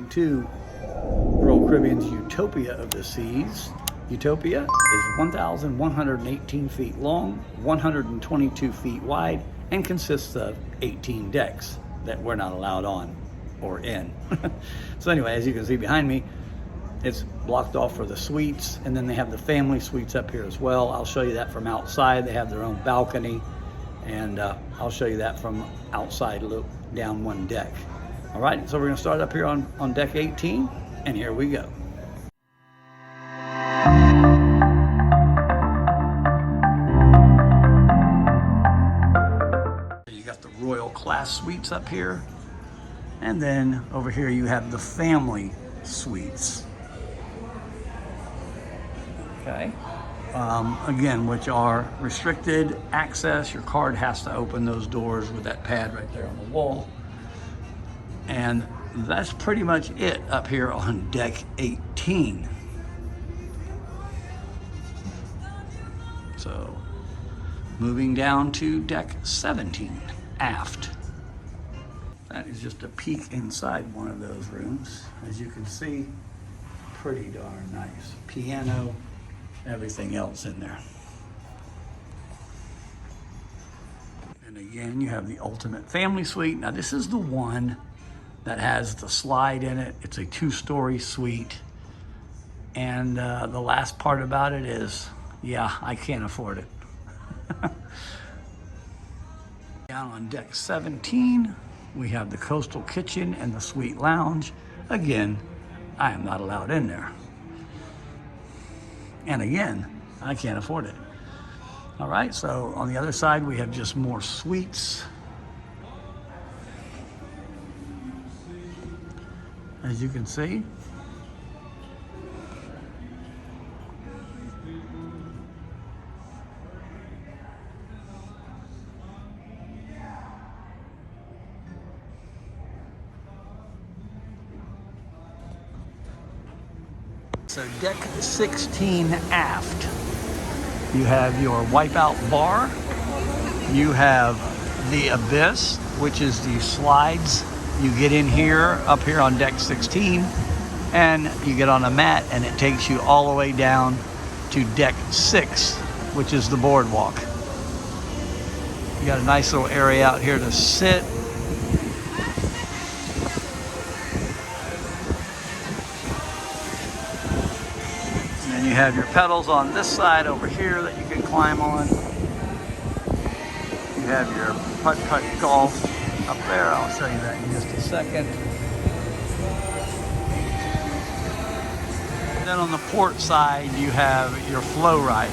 welcome to Royal Caribbean's Utopia of the Seas. Utopia is 1,118 feet long, 122 feet wide, and consists of 18 decks that we're not allowed on or in. So anyway, as you can see behind me, it's blocked off for the suites, and then they have the family suites up here as well. I'll show you that from outside. They have their own balcony, and I'll show you that from outside, look down one deck. All right, so we're gonna start up here on deck 18, and here we go. You got the Royal class suites up here, and then over here you have the family suites. Okay, again, which are restricted access. Your card has to open those doors with that pad right there on the wall. And that's pretty much it up here on deck 18. So moving down to deck 17, aft. That is just a peek inside one of those rooms. As you can see, pretty darn nice. Piano, everything else in there. And again, you have the ultimate family suite. Now this is the one that has the slide in it. It's a 2-story suite. And the last part about it is, yeah, I can't afford it. Down on deck 17, we have the coastal kitchen and the suite lounge. Again, I am not allowed in there. And again, I can't afford it. All right, so on the other side, we have just more suites. As you can see. So deck 16 aft, you have your wipeout bar, you have the abyss, which is the slides. You get in here, up here on deck 16, and you get on a mat, and it takes you all the way down to deck 6, which is the boardwalk. You got a nice little area out here to sit. And then you have your pedals on this side over here that you can climb on. You have your putt-putt golf up there. I'll show you that in just a second. And then on the port side, you have your flow rider.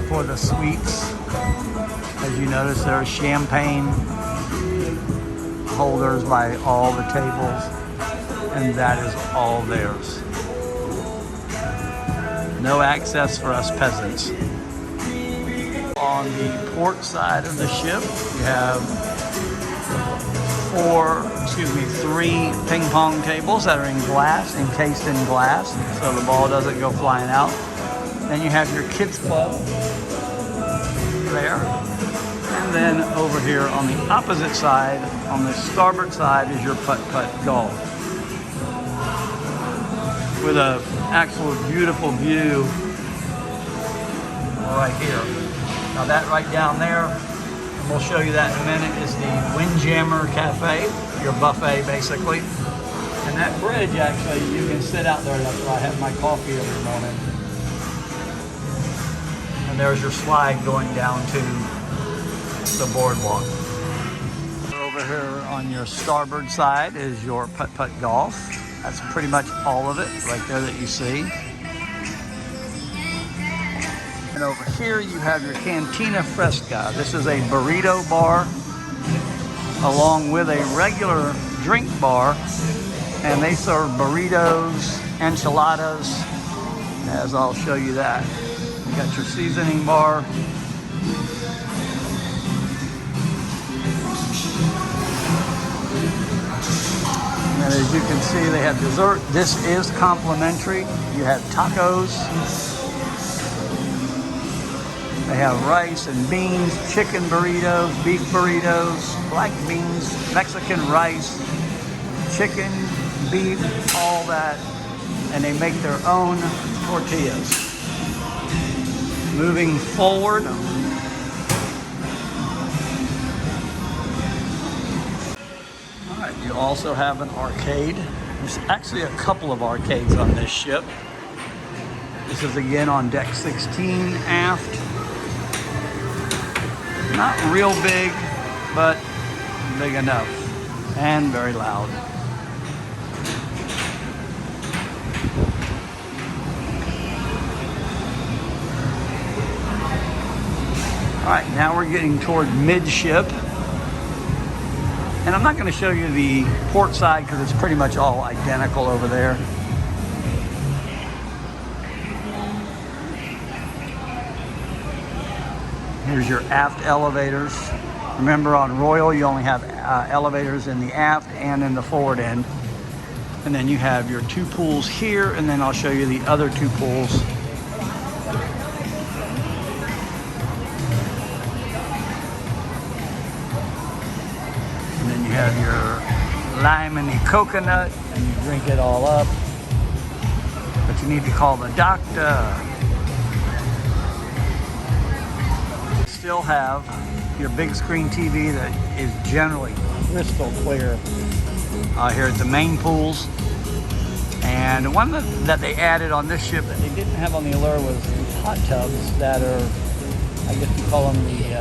For the suites, as you notice, there are champagne holders by all the tables, and that is all theirs. No access for us peasants. On the port side of the ship, you have three ping pong tables that are in glass, encased in glass, so the ball doesn't go flying out. Then you have your kids club there. And then over here on the opposite side, on the starboard side, is your putt-putt golf. With an actual beautiful view right here. Now that right down there, and we'll show you that in a minute, is the Windjammer Cafe, your buffet basically. And that bridge, actually, you can sit out there. That's where I have my coffee every morning. And there's your slide going down to the boardwalk. Over here on your starboard side is your putt-putt golf. That's pretty much all of it right there that you see. And over here you have your Cantina Fresca. This is a burrito bar along with a regular drink bar. And they serve burritos, enchiladas, as I'll show you that. You got your seasoning bar. And as you can see, they have dessert. This is complimentary. You have tacos. They have rice and beans, chicken burritos, beef burritos, black beans, Mexican rice, chicken, beef, all that. And they make their own tortillas. Moving forward. You also have an arcade. There's actually a couple of arcades on this ship. This is again on deck 16 aft. Not real big, but big enough and very loud. All right, now we're getting toward midship. And I'm not going to show you the port side because it's pretty much all identical over there. Here's your aft elevators. Remember, on Royal you only have elevators in the aft and in the forward end. And then you have your two pools here, and then I'll show you the other two pools. You have your lime and the coconut, and you drink it all up. But you need to call the doctor. Still have your big screen TV that is generally crystal clear here at the main pools. And one that they added on this ship that they didn't have on the Allure was these hot tubs that are, I guess you call them the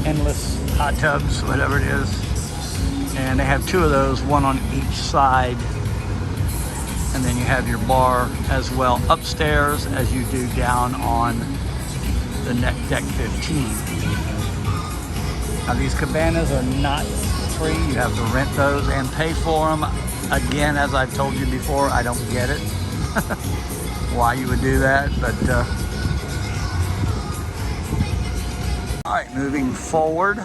endless hot tubs, whatever it is. And they have two of those, one on each side. And then you have your bar as well upstairs as you do down on the deck 15. Now these cabanas are not free. You have to rent those and pay for them. Again, as I've told you before, I don't get it. Why you would do that, but all right, moving forward.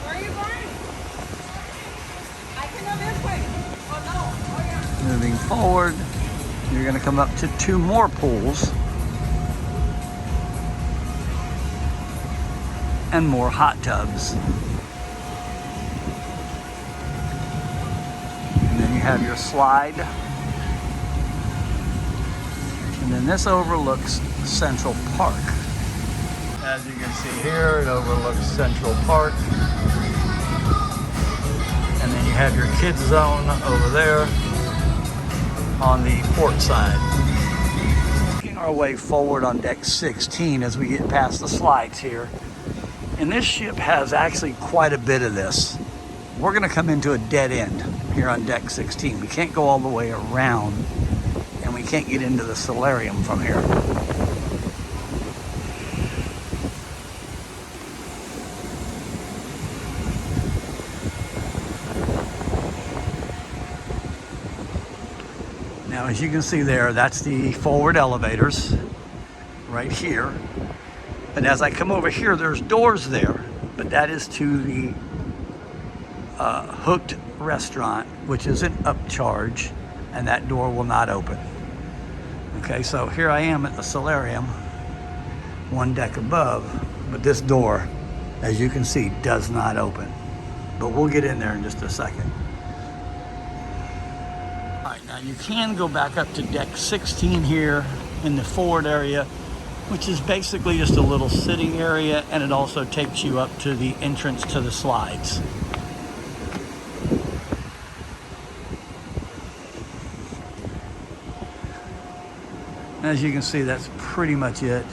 Where are you going? I can go this way. Oh no. Oh yeah. Moving forward, you're going to come up to two more pools and more hot tubs. And then you have your slide. And then this overlooks Central Park. As you can see here, it overlooks Central Park. And then you have your kids zone over there on the port side. Making our way forward on deck 16 as we get past the slides here. And this ship has actually quite a bit of this. We're going to come into a dead end here on deck 16. We can't go all the way around, and we can't get into the solarium from here. Now, as you can see there, that's the forward elevators right here. And as I come over here, there's doors there, but that is to the Hooked restaurant, which is an upcharge, and that door will not open. Okay, so here I am at the solarium, one deck above, but this door, as you can see, does not open. But we'll get in there in just a second. All right, now you can go back up to deck 16 here in the forward area, which is basically just a little sitting area, and it also takes you up to the entrance to the slides. As you can see, that's pretty much it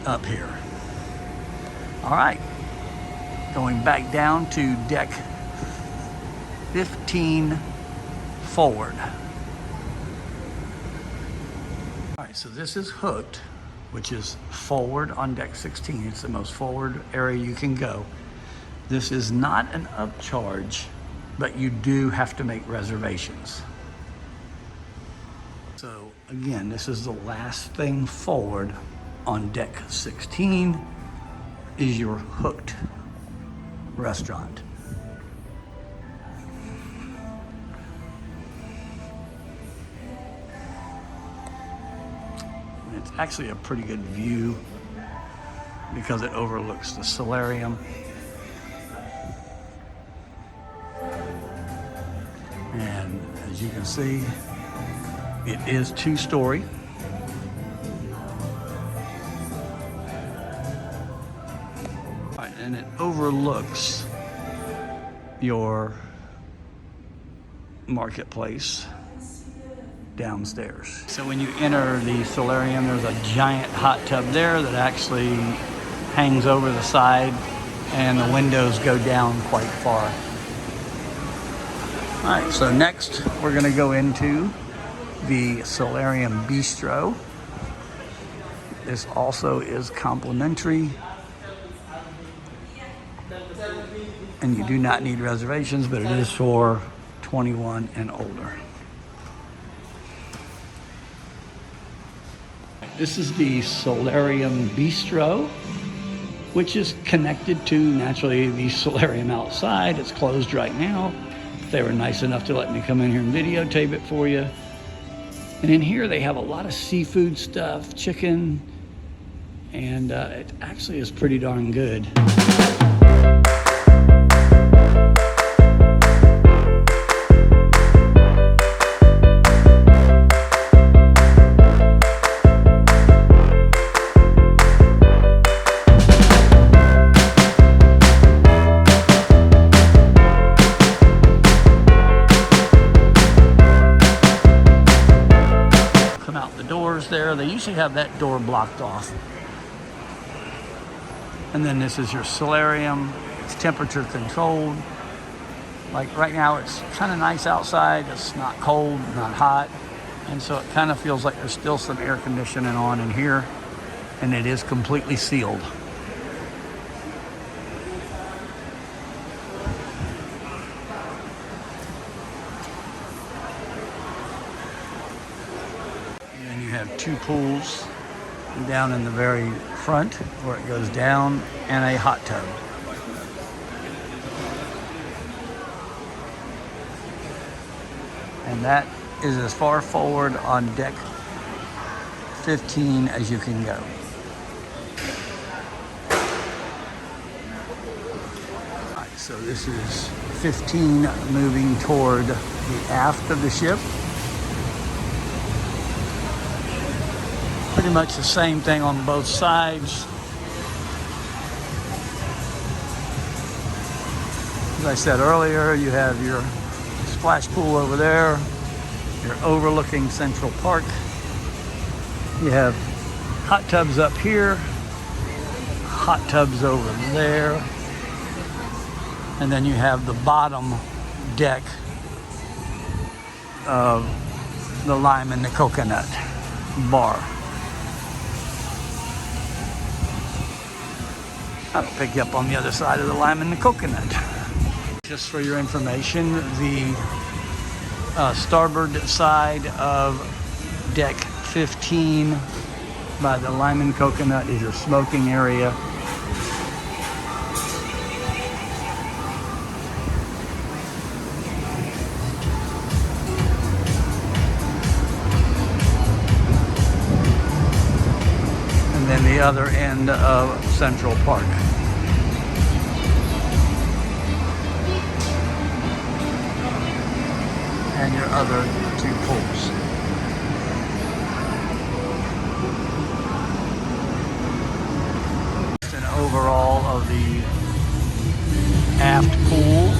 up here. All right, going back down to deck 15 forward. All right, so this is Hooked, which is forward on deck 16. It's the most forward area you can go. This is not an upcharge, but you do have to make reservations. So again, this is the last thing forward on deck 16 is your Hooked restaurant. And it's actually a pretty good view because it overlooks the solarium. And as you can see, it is 2-story. And it overlooks your marketplace downstairs. So when you enter the solarium, there's a giant hot tub there that actually hangs over the side, and the windows go down quite far. All right, so next we're gonna go into the Solarium Bistro. This also is complimentary, and you do not need reservations, but it is for 21 and older. This is the Solarium Bistro, which is connected to, naturally, the solarium outside. It's closed right now. They were nice enough to let me come in here and videotape it for you. And in here they have a lot of seafood stuff, chicken, and it actually is pretty darn good. There, they usually have that door blocked off. And then this is your solarium. It's temperature controlled. Like right now it's kind of nice outside. It's not cold, not hot. And so it kind of feels like there's still some air conditioning on in here, and it is completely sealed. You have 2 pools down in the very front where it goes down, and a hot tub. And that is as far forward on deck 15 as you can go. All right, so this is 15 moving toward the aft of the ship. Pretty much the same thing on both sides. As I said earlier, you have your splash pool over there. You're overlooking Central Park. You have hot tubs up here, hot tubs over there, and then you have the bottom deck of the lime and the coconut bar. I'll pick you up on the other side of the lime and the coconut. Just for your information, the starboard side of deck 15 by the lime and coconut is your smoking area. And then the other end of Central Park. And your other two pools. An overall of the aft pool.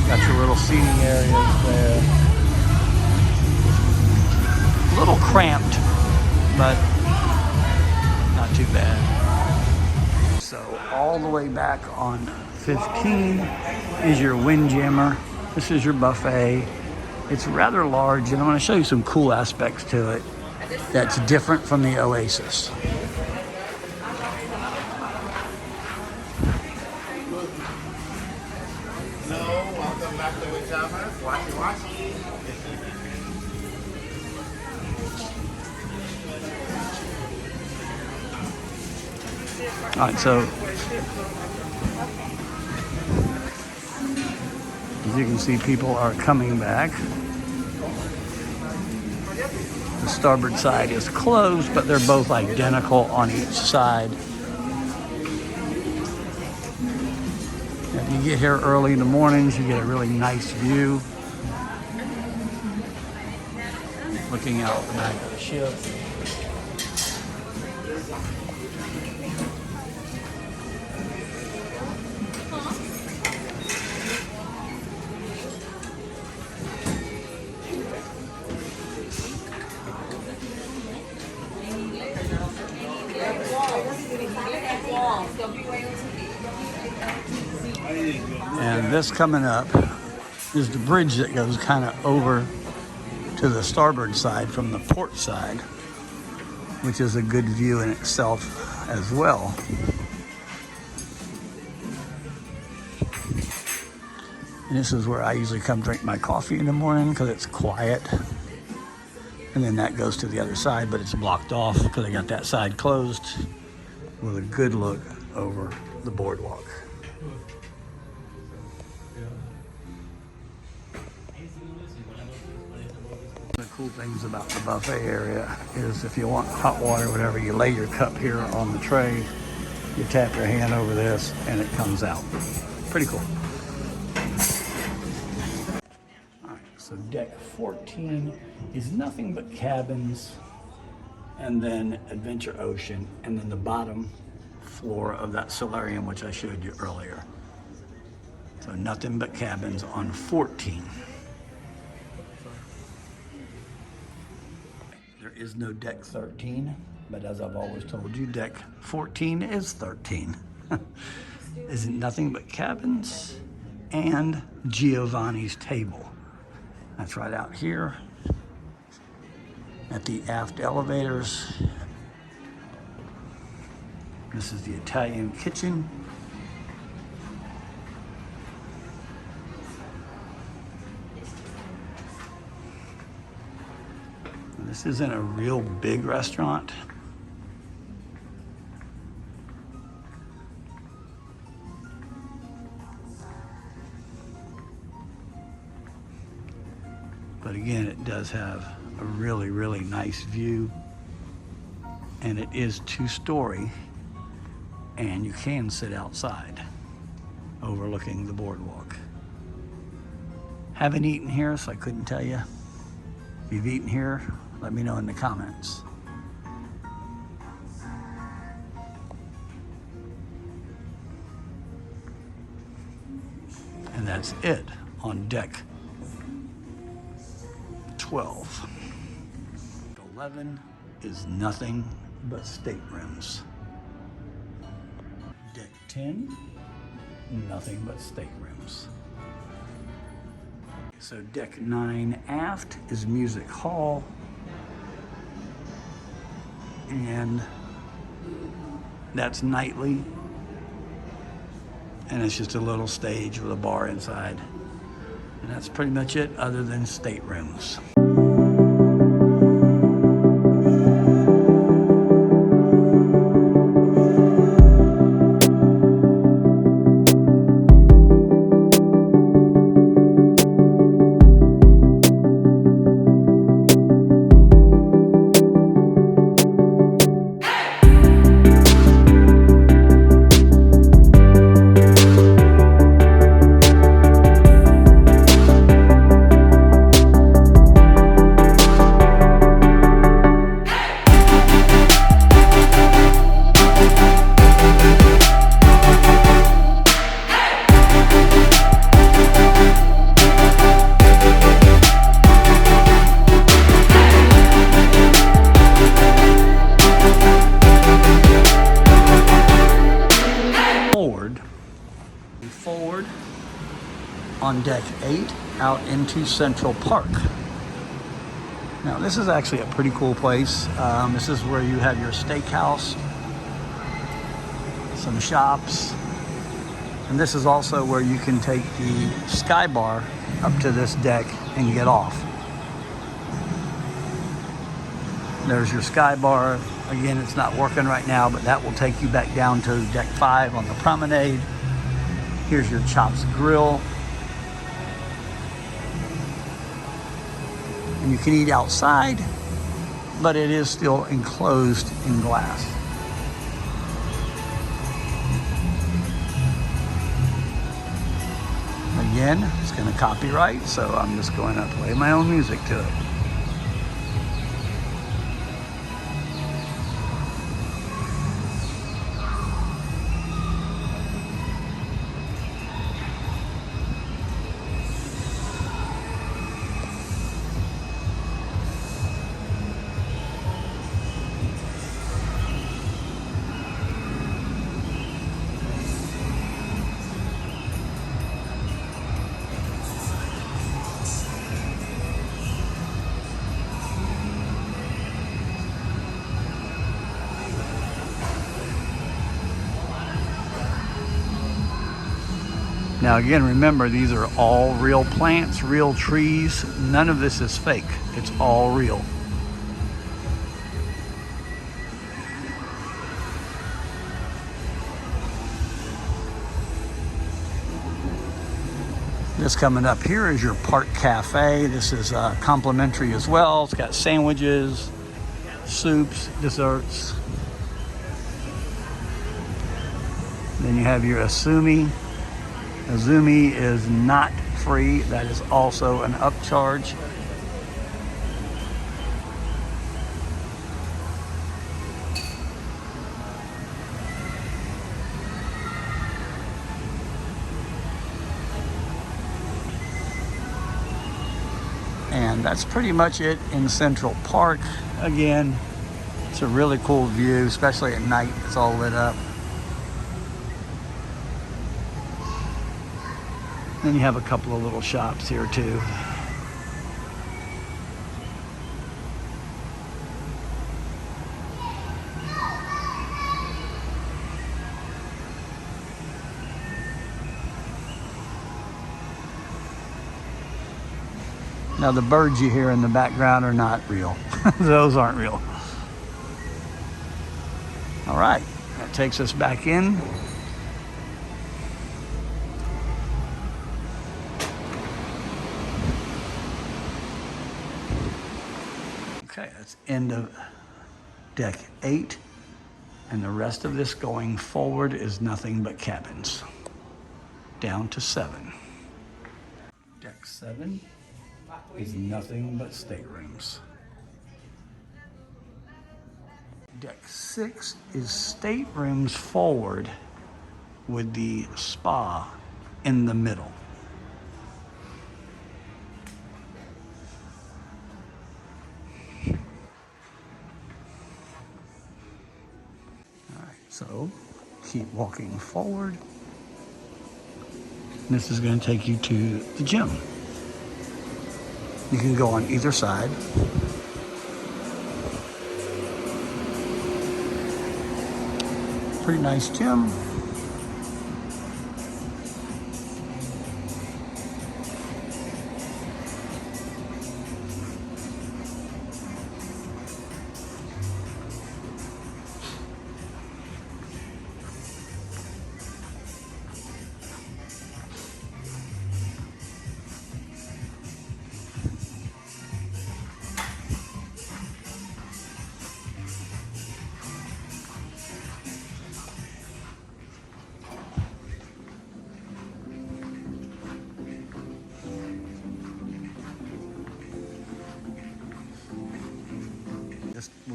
Got your little seating areas there. A little cramped, but not too bad. So all the way back on 15 is your windjammer. This is your buffet. It's rather large, and I'm going to show you some cool aspects to it that's different from the Oasis. Welcome back to Windjammer. Watchy. All right, so as you can see, people are coming back. The starboard side is closed, but they're both identical on each side. If you get here early in the mornings, you get a really nice view. Looking out the back of the ship. And this coming up is the bridge that goes kind of over to the starboard side from the port side, which is a good view in itself as well. And this is where I usually come drink my coffee in the morning because it's quiet. And then that goes to the other side, but it's blocked off because I got that side closed with a good look over the boardwalk. The cool things about the buffet area is if you want hot water or whatever, you lay your cup here on the tray, you tap your hand over this, and it comes out. Pretty cool. All right, so deck 14 is nothing but cabins, and then Adventure Ocean, and then the bottom floor of that solarium, which I showed you earlier. So nothing but cabins on 14. There is no deck 13, but as I've always told you, deck 14 is 13. Is it nothing but cabins and Giovanni's table. That's right out here at the aft elevators. This is the Italian kitchen. This isn't a real big restaurant. But again, it does have a really, really nice view. And it is 2-story. And you can sit outside overlooking the boardwalk. Haven't eaten here, so I couldn't tell you. If you've eaten here, let me know in the comments. And that's it on deck 12. 11 is nothing but staterooms. Deck 10, nothing but staterooms. So deck 9 aft is music hall, and that's nightly. And it's just a little stage with a bar inside. And that's pretty much it, other than staterooms. Forward on deck 8 out into Central Park. Now this is actually a pretty cool place. This is where you have your steakhouse, some shops, and this is also where you can take the sky bar up to this deck and get off. There's your sky bar. Again, it's not working right now, but that will take you back down to deck 5 on the promenade. Here's your Chops Grill. And you can eat outside, but it is still enclosed in glass. Again, it's going to copyright, so I'm just going to play my own music to it. Now again, remember, these are all real plants, real trees. None of this is fake. It's all real. This coming up here is your Park Cafe. This is complimentary as well. It's got sandwiches, soups, desserts. Then you have your Azumi. Azumi is not free. That is also an upcharge. And that's pretty much it in Central Park. Again, it's a really cool view, especially at night. It's all lit up. Then you have a couple of little shops here too. Now the birds you hear in the background are not real. Those aren't real. All right, that takes us back in. Okay, that's end of deck 8, and the rest of this going forward is nothing but cabins. Down to 7. Deck 7 is nothing but staterooms. Deck 6 is staterooms forward with the spa in the middle. So keep walking forward. This is going to take you to the gym. You can go on either side. Pretty nice gym.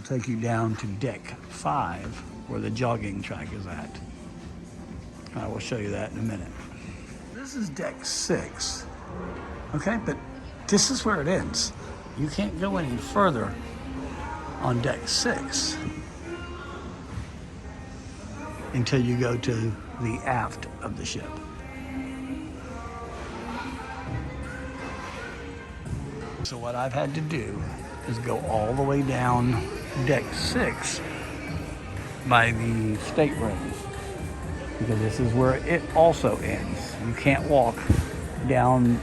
take you down to deck 5 where the jogging track is at. I will show you that in a minute. This is deck 6, okay, but this is where it ends. You can't go any further on deck 6 until you go to the aft of the ship. So what I've had to do is go all the way down deck 6 by the staterooms, because this is where it also ends. You can't walk down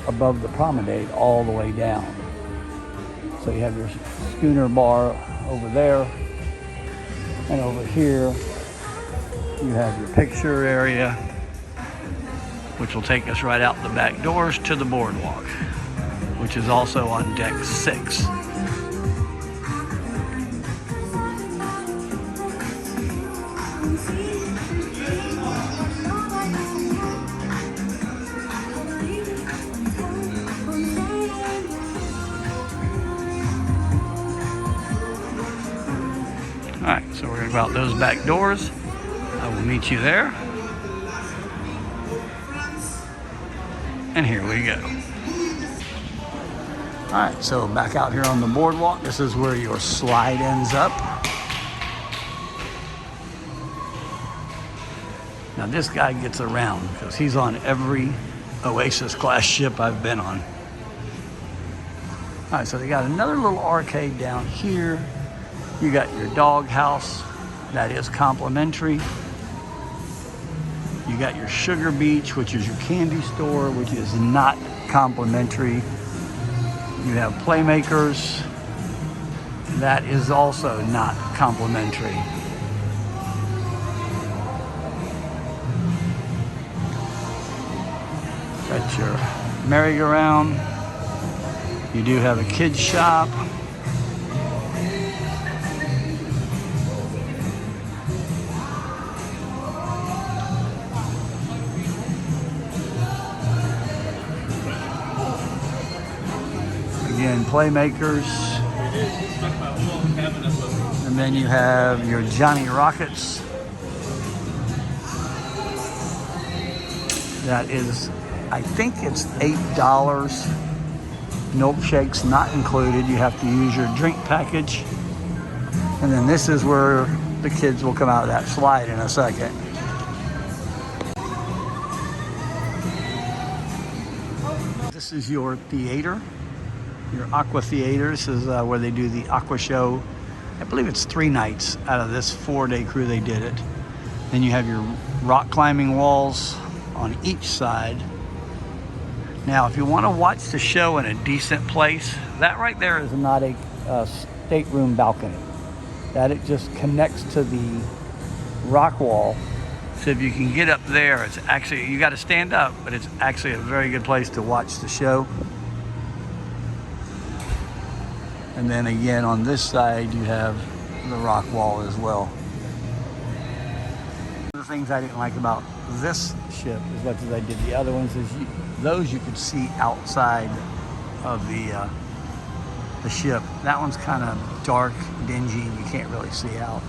above the promenade all the way down. So you have your schooner bar over there, and over here you have your picture area, which will take us right out the back doors to the boardwalk, which is also on deck 6. All right, so we're gonna go out those back doors. I will meet you there. And here we go. All right, so back out here on the boardwalk. This is where your slide ends up. Now this guy gets around because he's on every Oasis class ship I've been on. All right, so they got another little arcade down here. You got your dog house, that is complimentary. You got your Sugar Beach, which is your candy store, which is not complimentary. You have Playmakers, that is also not complimentary. Got your merry-go-round. You do have a kids shop. Again, Playmakers. And then you have your Johnny Rockets. That is, I think it's $8. Milkshakes not included. You have to use your drink package. And then this is where the kids will come out of that slide in a second. This is your theater, your Aqua Theater. This is where they do the Aqua Show. I believe it's 3 nights out of this 4-day crew they did it. Then you have your rock climbing walls on each side. Now, if you want to watch the show in a decent place, that right there is not a stateroom balcony. That it just connects to the rock wall. So if you can get up there, it's actually, you got to stand up, but it's actually a very good place to watch the show. And then again, on this side, you have the rock wall as well. One of the things I didn't like about this ship, as much as I did the other ones, is those you could see outside of the ship. That one's kind of dark, dingy, and you can't really see out.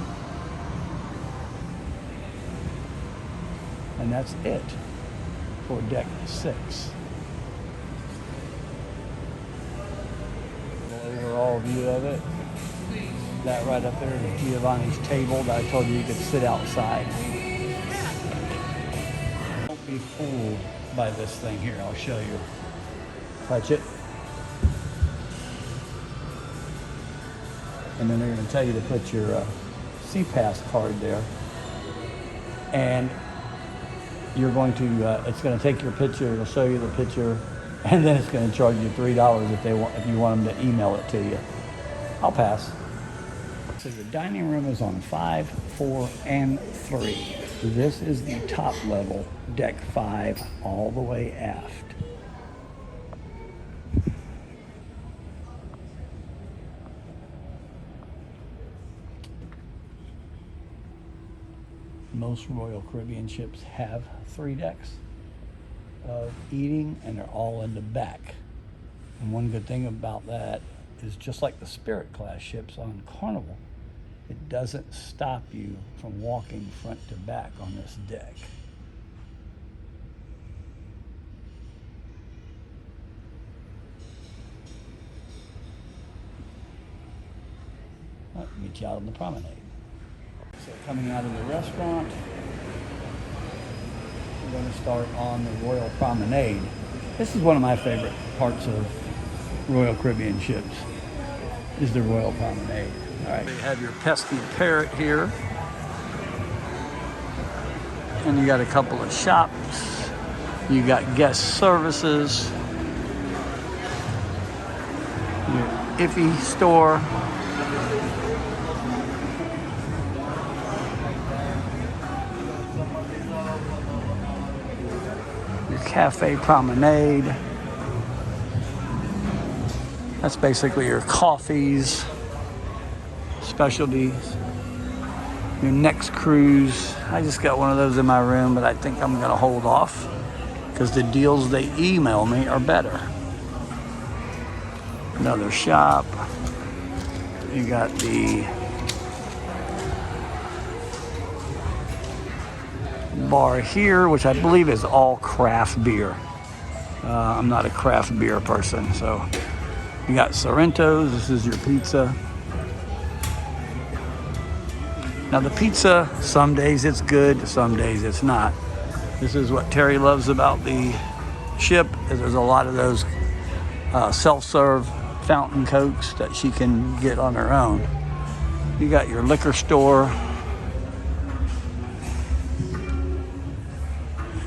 And that's it for deck 6. Overall view of it. That right up there is Giovanni's table that I told you you could sit outside. Don't be fooled by this thing here. I'll show you. Touch it. And then they're going to tell you to put your C-Pass card there. And you're going to, it's going to take your picture, it'll show you the picture, and then it's going to charge you $3 if you want them to email it to you. I'll pass. So the dining room is on 5, 4, and 3. This is the top level, deck 5, all the way aft. Most Royal Caribbean ships have 3 decks of eating, and they're all in the back. And one good thing about that is just like the Spirit class ships on Carnival. It doesn't stop you from walking front to back on this deck. I'll meet you out on the promenade. So coming out of the restaurant, we're going to start on the Royal Promenade. This is one of my favorite parts of Royal Caribbean ships, is the Royal Promenade. All right, you have your pesky parrot here. And you got a couple of shops. You got guest services. Your Iffy store. Your Cafe Promenade. That's basically your coffees, specialties. Your next cruise. I just got one of those in my room, but I think I'm going to hold off because the deals they email me are better. Another shop. You got the bar here, which I believe is all craft beer. I'm not a craft beer person, so you got Sorrento's. This is your pizza. Now the pizza, some days it's good, some days it's not. This is what Terry loves about the ship, is there's a lot of those self-serve fountain cokes that she can get on her own. You got your liquor store.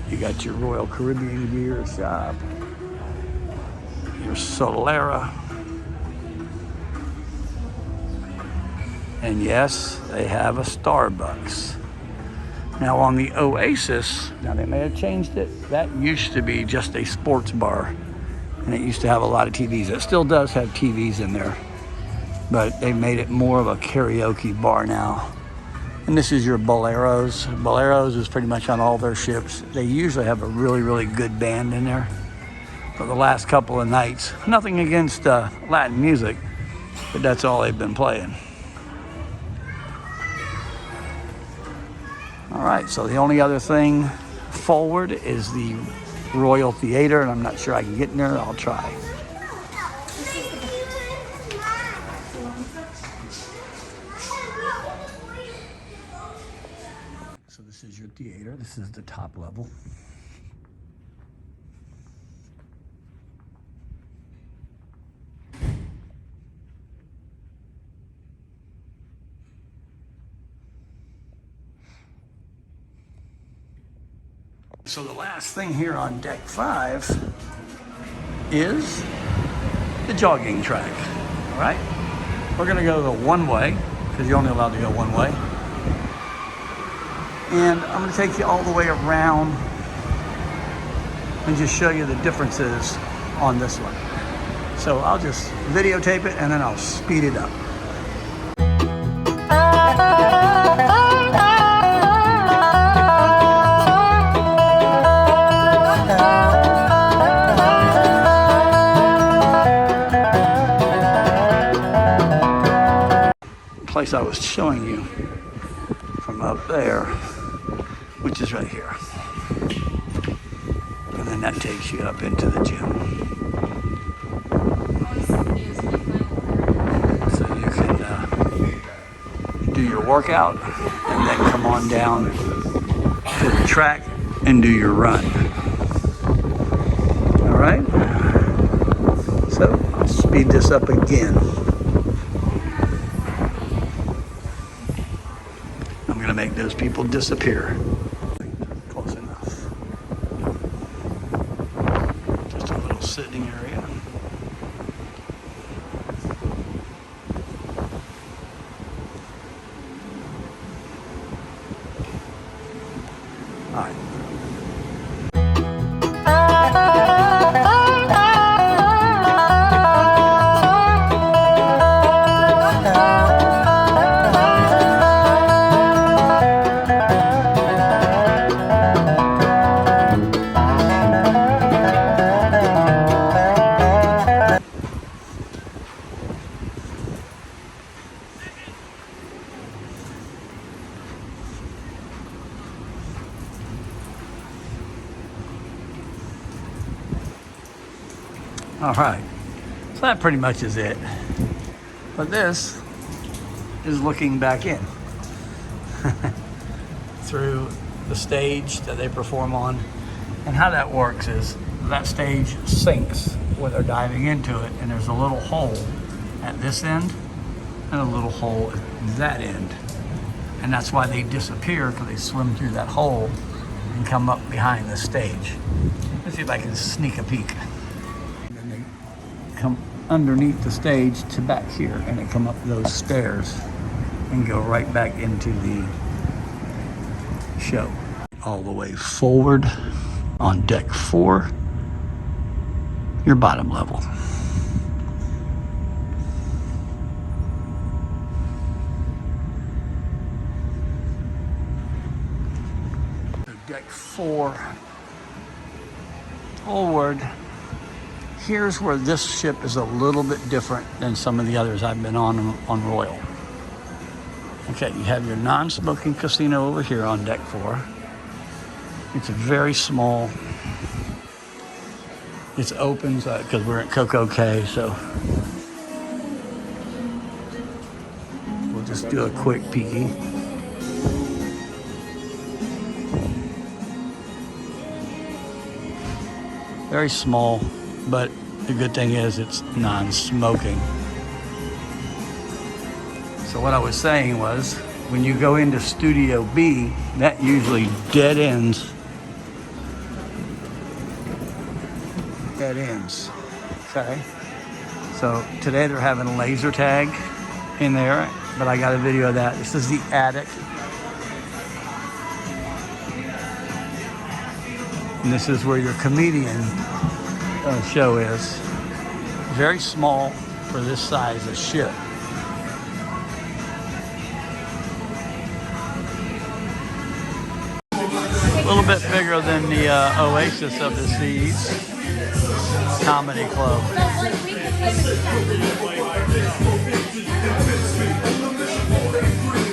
You got your Royal Caribbean gear shop. Your Solera. And yes, they have a Starbucks. Now on the Oasis, now they may have changed it. That used to be just a sports bar. And it used to have a lot of TVs. It still does have TVs in there. But they made it more of a karaoke bar now. And this is your Boleros. Boleros is pretty much on all their ships. They usually have a really, really good band in there. For the last couple of nights, nothing against Latin music, but that's all they've been playing. All right, so the only other thing forward is the Royal Theater, and I'm not sure I can get in there. I'll try. So this is your theater. This is the top level. So the last thing here on deck 5 is the jogging track. All right, we're gonna go the one way because you're only allowed to go one way. And I'm gonna take you all the way around and just show you the differences on this one. So I'll just videotape it and then I'll speed it up. Place I was showing you from up there, which is right here, and then that takes you up into the gym, so you can do your workout and then come on down to the track and do your run. All right, so I'll speed this up again. Make those people disappear. Close enough. Just a little sitting area. All right. All right, so that pretty much is it. But this is looking back in through the stage that they perform on. And how that works is that stage sinks when they're diving into it, and there's a little hole at this end and a little hole at that end. And that's why they disappear, because they swim through that hole and come up behind the stage. Let's see if I can sneak a peek. And then they come underneath the stage to back here, and they come up those stairs and go right back into the show. All the way forward on deck 4, your bottom level. So deck 4 forward. Here's where this ship is a little bit different than some of the others I've been on Royal. Okay, you have your non-smoking casino over here on deck 4. It's very small. It's open because we're at Coco Cay, so we'll just do a quick peeky. Very small, but the good thing is it's non-smoking. So what I was saying was, when you go into Studio B, that usually dead ends. Okay. So today they're having a laser tag in there, but I got a video of that. This is the attic. And this is where your comedian show is. Very small for this size of ship. A little bit bigger than the Oasis of the Seas Comedy Club.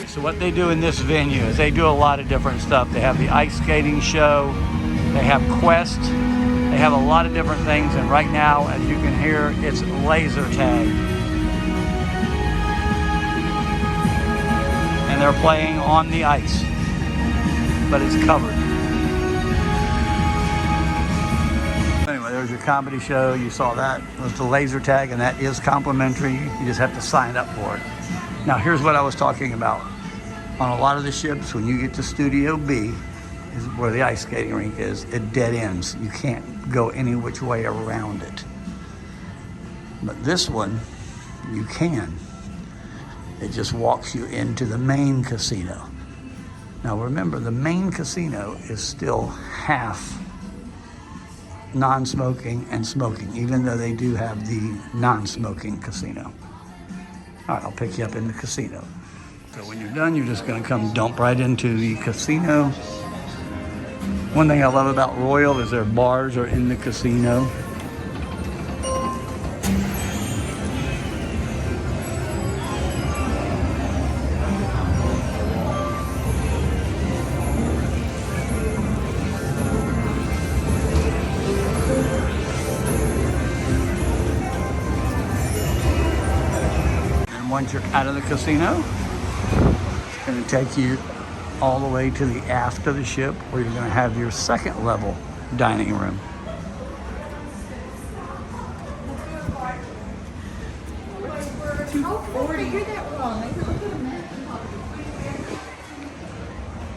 So what they do in this venue is they do a lot of different stuff. They have the ice skating show, they have Quest, they have a lot of different things, and right now, as you can hear, it's laser tag. And they're playing on the ice, but it's covered. Anyway, there's your comedy show. You saw that. It was the laser tag, and that is complimentary. You just have to sign up for it. Now, here's what I was talking about. On a lot of the ships, when you get to Studio B, is where the ice skating rink is, it dead ends. You can't go any which way around it. But this one, you can. It just walks you into the main casino. Now remember, the main casino is still half non-smoking and smoking, even though they do have the non-smoking casino. All right, I'll pick you up in the casino. So when you're done, you're just gonna come dump right into the casino. One thing I love about Royal is their bars are in the casino. Once you're out of the casino, it's going to take you all the way to the aft of the ship, where you're going to have your second level dining room.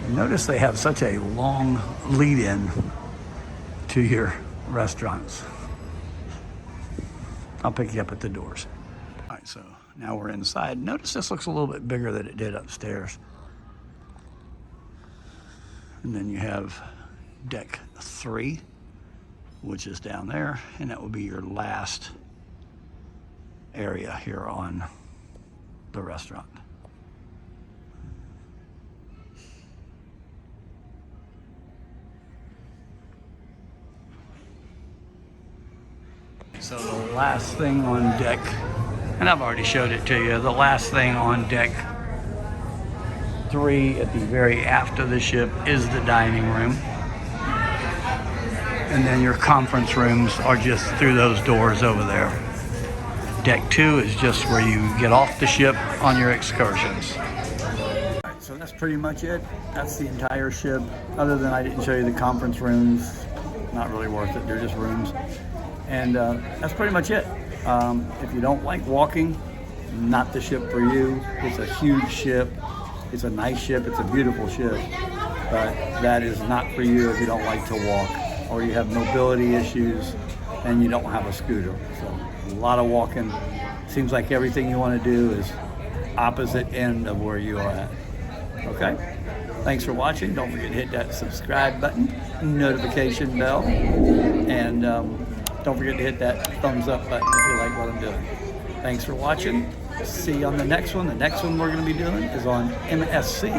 Notice they have such a long lead-in to your restaurants. I'll pick you up at the doors. All right, so now we're inside. Notice this looks a little bit bigger than it did upstairs. And then you have deck 3, which is down there, and that will be your last area here on the restaurant. So the last thing on deck, and I've already showed it to you, the last thing on deck 3 at the very aft of the ship is the dining room. And then your conference rooms are just through those doors over there. Deck 2 is just where you get off the ship on your excursions. All right, so that's pretty much it. That's the entire ship. Other than I didn't show you the conference rooms. Not really worth it. They're just rooms. And that's pretty much it. If you don't like walking, not the ship for you. It's a huge ship. It's a nice ship. It's a beautiful ship. But that is not for you if you don't like to walk or you have mobility issues and you don't have a scooter. So a lot of walking. Seems like everything you want to do is opposite end of where you are at. Okay? Thanks for watching. Don't forget to hit that subscribe button, notification bell, and don't forget to hit that thumbs up button if you like what I'm doing. Thanks for watching. See you on the next one. The next one we're going to be doing is on MSC